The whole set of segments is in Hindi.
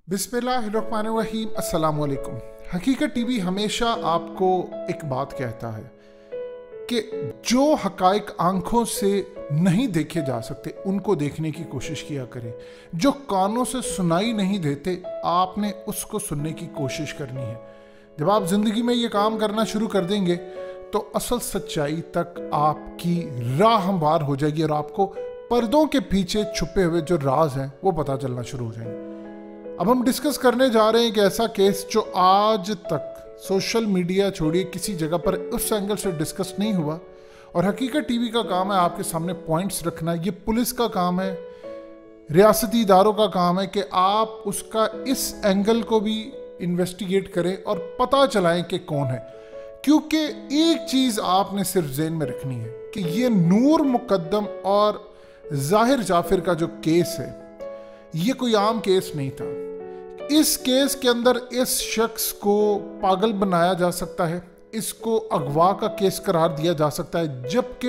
बिस्मिल्लाहिर्रहमानिर्रहीम। अस्सलाम वालेकुम। हकीकत टीवी हमेशा आपको एक बात कहता है कि जो हकाइक आंखों से नहीं देखे जा सकते उनको देखने की कोशिश किया करें। जो कानों से सुनाई नहीं देते आपने उसको सुनने की कोशिश करनी है। जब आप ज़िंदगी में ये काम करना शुरू कर देंगे तो असल सच्चाई तक आपकी राह हमवार हो जाएगी और आपको पर्दों के पीछे छुपे हुए जो राज हैं वो पता चलना शुरू हो जाएंगे। अब हम डिस्कस करने जा रहे हैं एक ऐसा केस जो आज तक सोशल मीडिया छोड़िए किसी जगह पर उस एंगल से डिस्कस नहीं हुआ। और हकीकत टीवी का काम है आपके सामने पॉइंट्स रखना। ये पुलिस का काम है, रियासती इदारों का काम है कि आप उसका इस एंगल को भी इन्वेस्टिगेट करें और पता चलाएं कि कौन है। क्योंकि एक चीज़ आपने सिर्फ ज़हन में रखनी है कि ये नूर मुकद्दम और जाहिर जाफिर का जो केस है ये कोई आम केस नहीं था। इस केस के अंदर इस शख्स को पागल बनाया जा सकता है, इसको अगवा का केस करार दिया जा सकता है, जबकि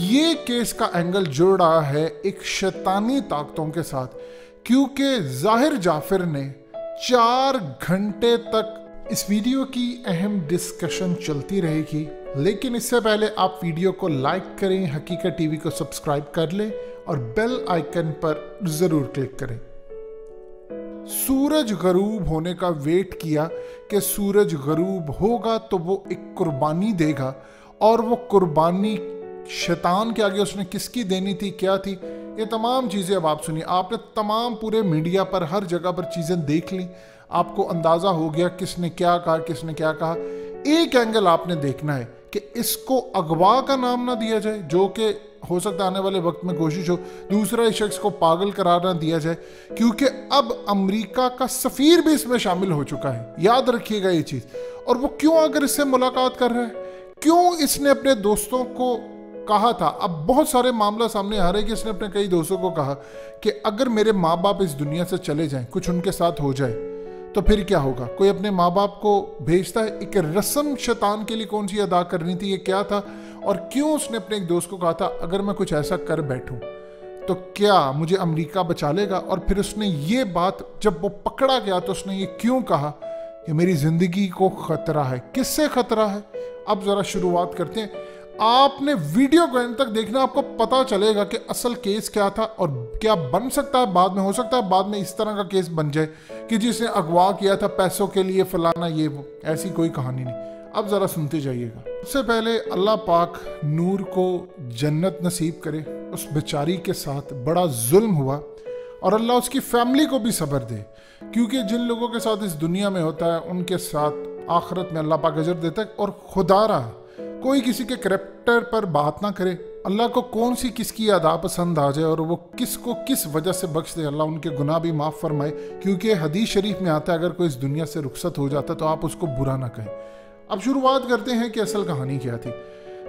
ये केस का एंगल जुड़ रहा है एक शैतानी ताकतों के साथ। क्योंकि जाहिर जाफिर ने 4 घंटे तक इस वीडियो की अहम डिस्कशन चलती रहेगी। लेकिन इससे पहले आप वीडियो को लाइक करें, हकीकत टीवी को सब्सक्राइब कर लें और बेल आइकन पर जरूर क्लिक करें। सूरज गरूब होने का वेट किया कि सूरज गरूब होगा तो वो एक कुर्बानी देगा, और वो कुर्बानी शैतान के आगे उसने किसकी देनी थी, क्या थी, ये तमाम चीज़ें अब आप सुनिए। आपने तमाम पूरे मीडिया पर हर जगह पर चीज़ें देख ली, आपको अंदाज़ा हो गया किसने क्या कहा, किसने क्या कहा। एक एंगल आपने देखना है कि इसको अगवा का नाम ना दिया जाए, जो कि हो सकता है आने वाले वक्त में कोशिश हो। दूसरा, इस शख्स को पागल करार ना दिया जाए, क्योंकि अब अमेरिका का सफ़ीर भी इसमें शामिल हो चुका है। याद रखिएगा ये चीज़। और वो क्यों अगर इससे मुलाकात कर रहा है, क्यों इसने अपने दोस्तों को कहा था। अब बहुत सारे मामला सामने आ रहे हैं कि इसने अपने कई दोस्तों को कहा कि अगर मेरे माँ बाप इस दुनिया से चले जाएं, कुछ उनके साथ हो जाए तो फिर क्या होगा। कोई अपने माँ बाप को भेजता है। एक रस्म शैतान के लिए कौन सी अदा करनी थी, ये क्या था, और क्यों उसने अपने एक दोस्त को कहा था अगर मैं कुछ ऐसा कर बैठूं तो क्या मुझे अमेरिका बचा लेगा। और फिर उसने ये बात जब वो पकड़ा गया तो उसने ये क्यों कहा कि मेरी ज़िंदगी को ख़तरा है। किससे ख़तरा है, अब ज़रा शुरुआत करते हैं। आपने वीडियो को एंड तक देखना, आपको पता चलेगा कि असल केस क्या था और क्या बन सकता है बाद में। हो सकता है बाद में इस तरह का केस बन जाए कि जिसने अगवा किया था पैसों के लिए, फलाना ये वो, ऐसी कोई कहानी नहीं। अब ज़रा सुनते जाइएगा। सबसे पहले अल्लाह पाक नूर को जन्नत नसीब करे। उस बेचारी के साथ बड़ा जुल्म हुआ और अल्लाह उसकी फैमिली को भी सब्र दे, क्योंकि जिन लोगों के साथ इस दुनिया में होता है उनके साथ आखिरत में अल्लाह पाक अजर देता है। और खुदा रहा कोई किसी के करैक्टर पर बात ना करे। अल्लाह को कौन सी किसकी अदा पसंद आ जाए और वो किसको किस वजह से बख्श दे, अल्लाह उनके गुनाह भी माफ़ फरमाए। क्योंकि हदीस शरीफ में आता है अगर कोई इस दुनिया से रुखसत हो जाता तो आप उसको बुरा ना कहें। अब शुरुआत करते हैं कि असल कहानी क्या थी।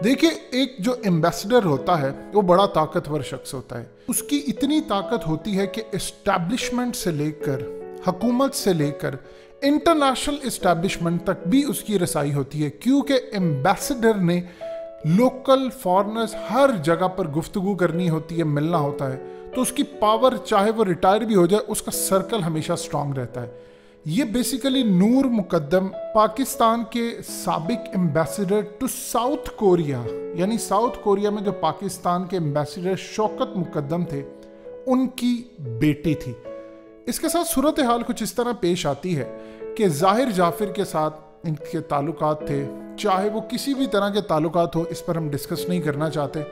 देखिए, एक जो एम्बेसडर होता है वो बड़ा ताकतवर शख्स होता है। उसकी इतनी ताकत होती है कि एस्टैब्लिशमेंट से लेकर, हुकूमत से लेकर इंटरनेशनल इस्टेब्लिशमेंट तक भी उसकी रसाई होती है। क्योंकि एम्बेसडर ने लोकल फॉरेनर्स हर जगह पर गुफ्तगू करनी होती है, मिलना होता है, तो उसकी पावर, चाहे वो रिटायर भी हो जाए, उसका सर्कल हमेशा स्ट्रांग रहता है। ये बेसिकली नूर मुकद्दम पाकिस्तान के साबिक एम्बेसडर टू साउथ कोरिया, यानी साउथ कोरिया में जो पाकिस्तान के एम्बेसडर शौकत मुकद्दम थे, उनकी बेटी थी। इसके साथ सूरत हाल कुछ इस तरह पेश आती है कि जाहिर जाफिर के साथ इनके ताल्लुकात थे, चाहे वो किसी भी तरह के ताल्लुकात हो, इस पर हम डिस्कस नहीं करना चाहते,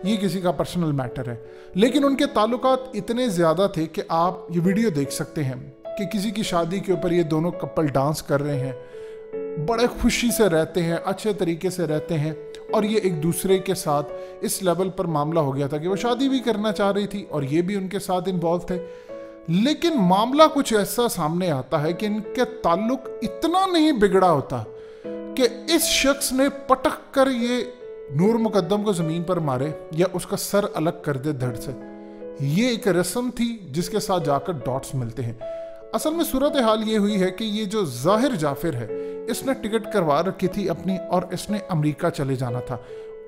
ये किसी का पर्सनल मैटर है। लेकिन उनके ताल्लुकात इतने ज़्यादा थे कि आप ये वीडियो देख सकते हैं कि किसी की शादी के ऊपर ये दोनों कपल डांस कर रहे हैं, बड़े खुशी से रहते हैं, अच्छे तरीके से रहते हैं। और ये एक दूसरे के साथ इस लेवल पर मामला हो गया था कि वो शादी भी करना चाह रही थी और ये भी उनके साथ इन्वॉल्व थे। लेकिन मामला कुछ ऐसा सामने आता है कि इनके ताल्लुक इतना नहीं बिगड़ा होता कि इस शख्स ने पटक कर ये नूर मुकद्दम को ज़मीन पर मारे या उसका सर अलग कर दे धड़ से। ये एक रस्म थी जिसके साथ जाकर डॉट्स मिलते हैं। असल में सूरत हाल ये हुई है कि ये जो जाहिर जाफिर है, इसने टिकट करवा रखी थी अपनी और इसने अमेरिका चले जाना था।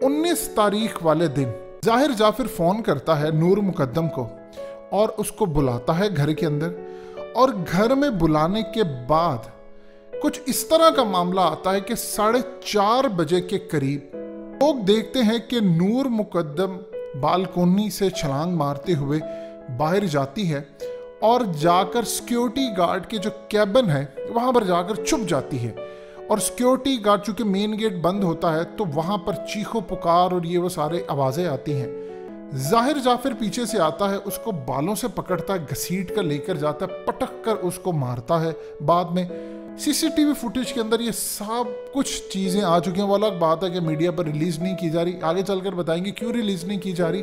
19 तारीख वाले दिन जाहिर जाफिर फ़ोन करता है नूर मुकद्दम को और उसको बुलाता है घर के अंदर और घर में बुलाने के बाद कुछ इस तरह का मामला आता है कि 4:30 बजे के करीब लोग देखते हैं कि नूर मुकद्दम बालकोनी से छलांग मारते हुए बाहर जाती है और जाकर सिक्योरिटी गार्ड के जो कैबिन है वहां पर जाकर छुप जाती है। और सिक्योरिटी गार्ड चूंकि मेन गेट बंद होता है तो वहां पर चीखो पुकार और ये वो सारे आवाजें आती हैं। जाहिर जाफिर पीछे से आता है, उसको बालों से पकड़ता है, घसीट कर लेकर जाता है, पटक कर उसको मारता है। बाद में सीसीटीवी फुटेज के अंदर ये सब कुछ चीजें आ चुकी हैं। वो अलग बात है कि मीडिया पर रिलीज नहीं की जा रही, आगे चलकर बताएंगे क्यों रिलीज नहीं की जा रही।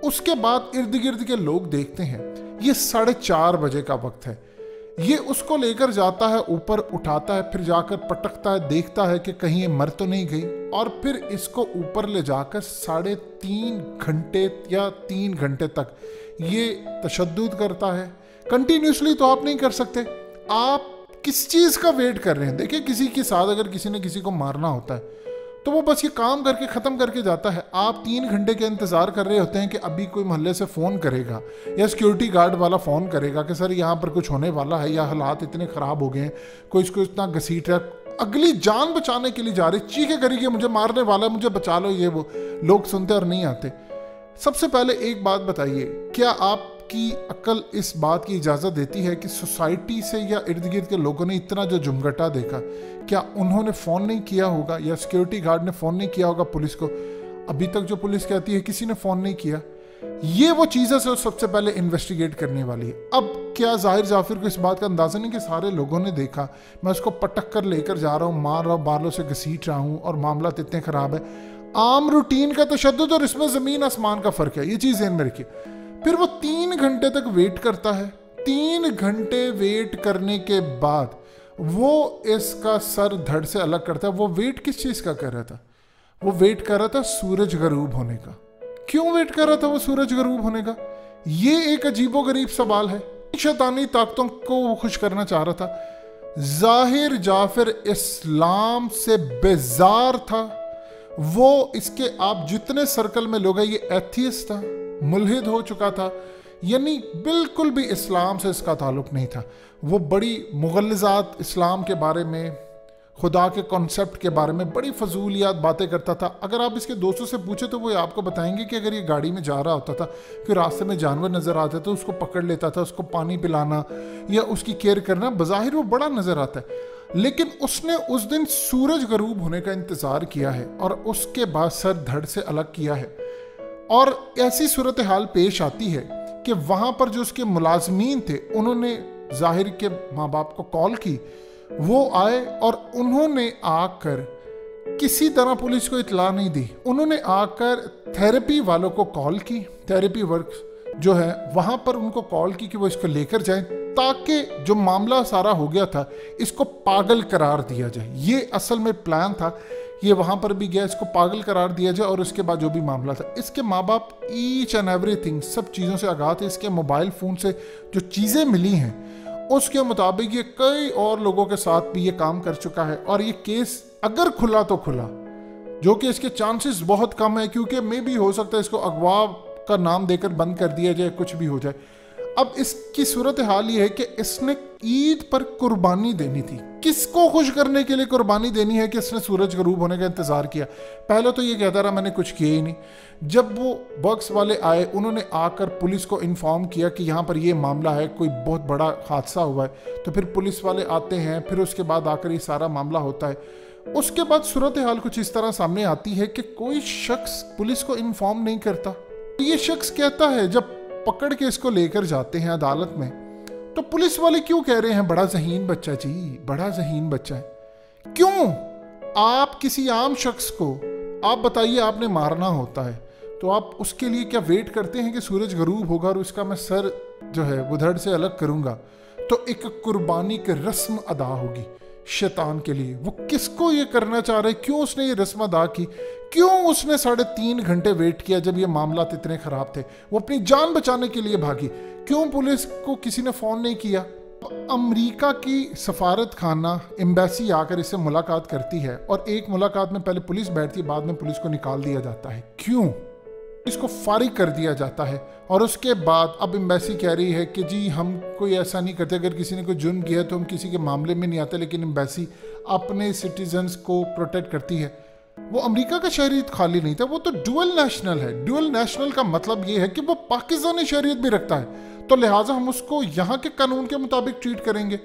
उसके बाद इर्द गिर्द के लोग देखते हैं, ये 4:30 बजे का वक्त है, ये उसको लेकर जाता है, ऊपर उठाता है, फिर जाकर पटकता है, देखता है कि कहीं ये मर तो नहीं गई, और फिर इसको ऊपर ले जाकर 3.5 घंटे या 3 घंटे तक ये तशद्दुद करता है। कंटिन्यूसली तो आप नहीं कर सकते, आप किस चीज़ का वेट कर रहे हैं। देखिए, किसी के साथ अगर किसी ने किसी को मारना होता है तो वो बस ये काम करके ख़त्म करके जाता है। आप 3 घंटे के इंतज़ार कर रहे होते हैं कि अभी कोई मोहल्ले से फ़ोन करेगा या सिक्योरिटी गार्ड वाला फ़ोन करेगा कि सर यहाँ पर कुछ होने वाला है या हालात इतने ख़राब हो गए हैं, कोई इसको इतना घसीट रहा, अगली जान बचाने के लिए जा रही, चीखें करेगी मुझे मारने वाला है, मुझे बचा लो, ये वो लोग सुनते और नहीं आते। सबसे पहले एक बात बताइए, क्या आपकी अक्ल इस बात की इजाज़त देती है कि सोसाइटी से या इर्द गिर्द के लोगों ने इतना जो जुमगटा देखा, क्या उन्होंने फ़ोन नहीं किया होगा या सिक्योरिटी गार्ड ने फ़ोन नहीं किया होगा पुलिस को? अभी तक जो पुलिस कहती है किसी ने फ़ोन नहीं किया। ये वो चीज़ें से सबसे पहले इन्वेस्टिगेट करने वाली है। अब क्या जाहिर जाफिर को इस बात का अंदाज़ा नहीं कि सारे लोगों ने देखा, मैं उसको पटक कर लेकर जा रहा हूँ, मार रहा हूँ, बालों से घसीट रहा हूँ और मामला इतने ख़राब है। आम रूटीन का तशद्दुद और इसमें ज़मीन आसमान का फ़र्क है, ये चीज़ ध्यान में रखिए। फिर वो 3 घंटे तक वेट करता है। 3 घंटे वेट करने के बाद वो इसका सर धड़ से अलग करता है। वो वेट किस चीज़ का कर रहा था? वो वेट कर रहा था सूरज गरूब होने का। क्यों वेट कर रहा था वो सूरज गरूब होने का? ये एक अजीबोगरीब सवाल है। शैतानी ताकतों को वो खुश करना चाह रहा था। जाहिर जाफिर इस्लाम से बेजार था। वो इसके आप जितने सर्कल में लोग हैं, ये एथियस्ट था, मुल्हिद हो चुका था, यानी बिल्कुल भी इस्लाम से इसका ताल्लुक नहीं था। वो बड़ी मुगल्लिज़ात इस्लाम के बारे में, खुदा के कॉन्सेप्ट के बारे में बड़ी फजूलियात बातें करता था। अगर आप इसके दोस्तों से पूछे तो वो आपको बताएंगे कि अगर ये गाड़ी में जा रहा होता था, फिर रास्ते में जानवर नज़र आते थे, उसको पकड़ लेता था, उसको पानी पिलाना या उसकी केयर करना बज़ाहिर वो बड़ा नज़र आता है। लेकिन उसने उस दिन सूरज गरूब होने का इंतज़ार किया है और उसके बाद सर धड़ से अलग किया है। और ऐसी सूरत हाल पेश आती है कि वहाँ पर जो उसके मुलाजमीन थे, उन्होंने जाहिर के माँ बाप को कॉल की, वो आए और उन्होंने आकर किसी तरह पुलिस को इतला नहीं दी। उन्होंने आकर थेरेपी वालों को कॉल की, थेरेपी वर्क जो है वहाँ पर उनको कॉल की कि वो इसको लेकर जाएं, ताकि जो मामला सारा हो गया था इसको पागल करार दिया जाए। ये असल में प्लान था। ये वहाँ पर भी गया, इसको पागल करार दिया जाए और उसके बाद जो भी मामला था, इसके माँ बाप ईच एंड एवरीथिंग सब चीज़ों से आगाह थे। इसके मोबाइल फ़ोन से जो चीज़ें मिली हैं उसके मुताबिक ये कई और लोगों के साथ भी ये काम कर चुका है। और ये केस अगर खुला तो खुला, जो कि इसके चांसेस बहुत कम है, क्योंकि मे भी हो सकता है इसको अगवा का नाम देकर बंद कर दिया जाए, कुछ भी हो जाए। अब इसकी सूरत हाल ये है कि इसने ईद पर कुर्बानी देनी थी। किसको खुश करने के लिए कुर्बानी देनी है कि इसने सूरज गरूब होने का इंतजार किया? पहले तो ये कहता रहा मैंने कुछ किया ही नहीं। जब वो बॉक्स वाले आए, उन्होंने आकर पुलिस को इन्फॉर्म किया कि यहाँ पर ये मामला है, कोई बहुत बड़ा हादसा हुआ है। तो फिर पुलिस वाले आते हैं, फिर उसके बाद आकर ये सारा मामला होता है। उसके बाद सूरत हाल कुछ इस तरह सामने आती है कि कोई शख्स पुलिस को इन्फॉर्म नहीं करता। ये शख्स कहता है, जब पकड़ के इसको लेकर जाते हैं अदालत में, तो पुलिस वाले क्यों कह रहे हैं बड़ा ज़हीन बच्चा जी, बड़ा ज़हीन बच्चा है। क्यों? आप किसी आम शख्स को आप बताइए आपने मारना होता है तो आप उसके लिए क्या वेट करते हैं कि सूरज गरूब होगा और उसका मैं सर जो है वो धड़ से अलग करूंगा? तो एक कुर्बानी की रस्म अदा होगी शैतान के लिए। वो किसको ये करना चाह रहे? क्यों उसने ये रस्म अदा की? क्यों उसने 3.5 घंटे वेट किया जब ये मामला इतने खराब थे? वो अपनी जान बचाने के लिए भागी। क्यों पुलिस को किसी ने फ़ोन नहीं किया? अमेरिका की सफारत खाना एम्बेसी आकर इससे मुलाकात करती है और एक मुलाकात में पहले पुलिस बैठती है, बाद में पुलिस को निकाल दिया जाता है। क्यों? इसको फारिग कर दिया जाता है। और उसके बाद अब एम्बेसी कह रही है कि जी हम कोई ऐसा नहीं करते, अगर किसी ने कोई जुर्म किया तो हम किसी के मामले में नहीं आते, लेकिन एम्बेसी अपने सिटीजन्स को प्रोटेक्ट करती है। वो अमेरिका का शहरियत खाली नहीं था, वो तो डुअल नेशनल है। डुअल नेशनल का मतलब ये है कि वो पाकिस्तानी शहरियत भी रखता है, तो लिहाजा हम उसको यहाँ के कानून के मुताबिक ट्रीट करेंगे।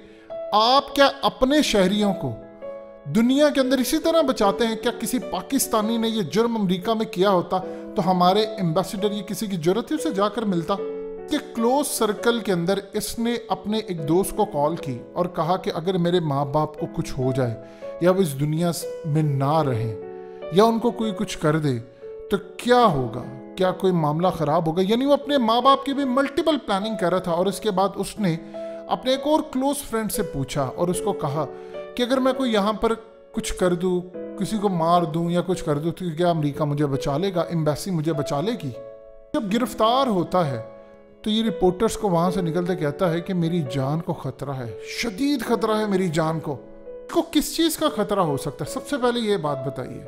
आप क्या अपने शहरियों को दुनिया के अंदर इसी तरह बचाते हैं? क्या किसी पाकिस्तानी ने ये जुर्म अमेरिका में किया होता तो हमारे एम्बेसडर ये किसी की जरूरत ही उसे जाकर मिलता? कि क्लोज सर्कल के अंदर इसने अपने एक दोस्त को कॉल की और कहा कि अगर मेरे माँ बाप को कुछ हो जाए या वो इस दुनिया में ना रहें या उनको कोई कुछ कर दे तो क्या होगा, क्या कोई मामला ख़राब होगा। यानी वो अपने माँ बाप की भी मल्टीपल प्लानिंग कर रहा था। और इसके बाद उसने अपने एक और क्लोज फ्रेंड से पूछा और उसको कहा कि अगर मैं कोई यहाँ पर कुछ कर दूँ, किसी को मार दूँ या कुछ कर दूँ तो क्या अमेरिका मुझे बचा लेगा, एम्बेसी मुझे बचा लेगी? जब गिरफ्तार होता है तो ये रिपोर्टर्स को वहाँ से निकलते कहता है कि मेरी जान को ख़तरा है, शदीद ख़तरा है मेरी जान को। किस चीज़ का ख़तरा हो सकता है? सबसे पहले ये बात बताइए,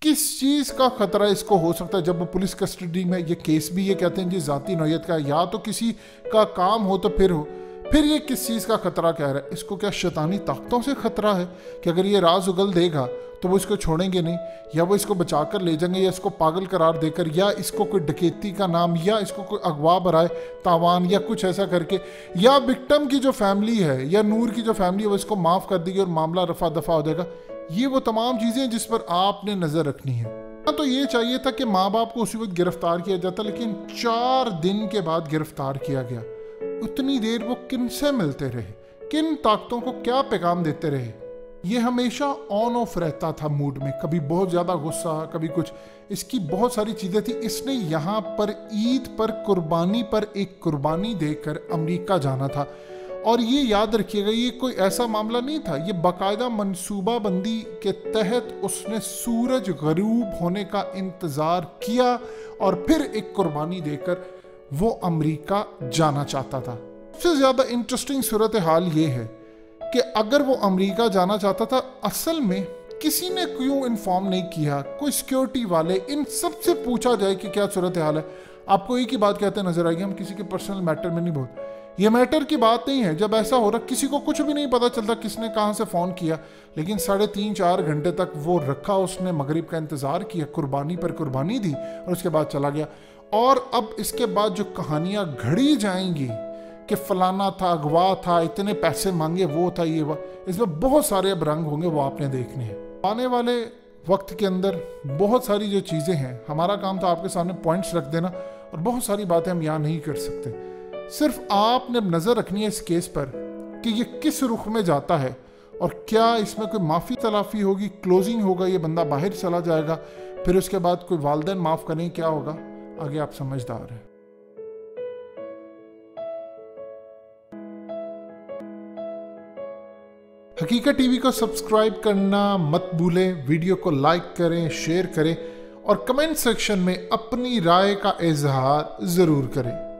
किस चीज़ का ख़तरा इसको हो सकता है? जब वो पुलिस कस्टडी में, ये केस भी ये कहते हैं जी ज़ाती नौयत का, या तो किसी का काम हो तो फिर हो, फिर ये किस चीज़ का खतरा कह रहा है? इसको क्या शैतानी ताकतों से खतरा है कि अगर ये राज उगल देगा तो वो इसको छोड़ेंगे नहीं, या वो इसको बचा कर ले जाएंगे, या इसको पागल करार देकर, या इसको कोई डकैती का नाम, या इसको कोई अगवा बराए तावान या कुछ ऐसा करके, या विक्टिम की जो फैमिली है या नूर की जो फैमिली है वो इसको माफ़ कर देगी और मामला रफा दफा हो जाएगा। ये वो तमाम चीज़ें जिस पर आपने नज़र रखनी है। तो ये चाहिए था कि माँ बाप को उसी वक्त गिरफ्तार किया जाता, लेकिन 4 दिन के बाद गिरफ्तार किया गया। उतनी देर वो किन से मिलते रहे, किन ताकतों को क्या पैगाम देते रहे? ये हमेशा ऑन ऑफ रहता था मूड में, कभी बहुत ज़्यादा गुस्सा, कभी कुछ, इसकी बहुत सारी चीज़ें थी। इसने यहाँ पर ईद पर कुर्बानी पर एक कुर्बानी देकर अमेरिका जाना था। और ये याद रखिएगा, ये कोई ऐसा मामला नहीं था, ये बाकायदा मनसूबा बंदी के तहत उसने सूरज गरूब होने का इंतज़ार किया और फिर एक कुर्बानी देकर वो अमेरिका जाना चाहता था। सबसे ज़्यादा इंटरेस्टिंग सूरत हाल ये है कि अगर वो अमेरिका जाना चाहता था, असल में किसी ने क्यों इन्फॉर्म नहीं किया, कोई सिक्योरिटी वाले, इन सब से पूछा जाए कि क्या सूरत हाल है। आपको एक ही बात कहते नजर आएगी, हम किसी के पर्सनल मैटर में नहीं बोलते। ये मैटर की बात नहीं है। जब ऐसा हो रहा, किसी को कुछ भी नहीं पता चलता किसने कहाँ से फ़ोन किया, लेकिन 3.5-4 घंटे तक वो रखा, उसने मगरिब का इंतज़ार किया, कुर्बानी पर कुर्बानी दी और उसके बाद चला गया। और अब इसके बाद जो कहानियाँ घड़ी जाएंगी कि फलाना था, अगवा था, इतने पैसे मांगे, वो था, ये वो, इसमें बहुत सारे अब रंग होंगे, वो आपने देखने हैं। आने वाले वक्त के अंदर बहुत सारी जो चीज़ें हैं, हमारा काम था आपके सामने पॉइंट्स रख देना, और बहुत सारी बातें हम यहाँ नहीं कर सकते। सिर्फ आपने नज़र रखनी है इस केस पर कि ये किस रुख में जाता है और क्या इसमें कोई माफ़ी तलाफ़ी होगी, क्लोजिंग होगा, ये बंदा बाहर चला जाएगा, फिर उसके बाद कोई वालिदैन माफ़ करें, क्या होगा आगे, आप समझदार हैं। हकीकत टीवी को सब्सक्राइब करना मत भूलें, वीडियो को लाइक करें, शेयर करें और कमेंट सेक्शन में अपनी राय का इजहार ज़रूर करें।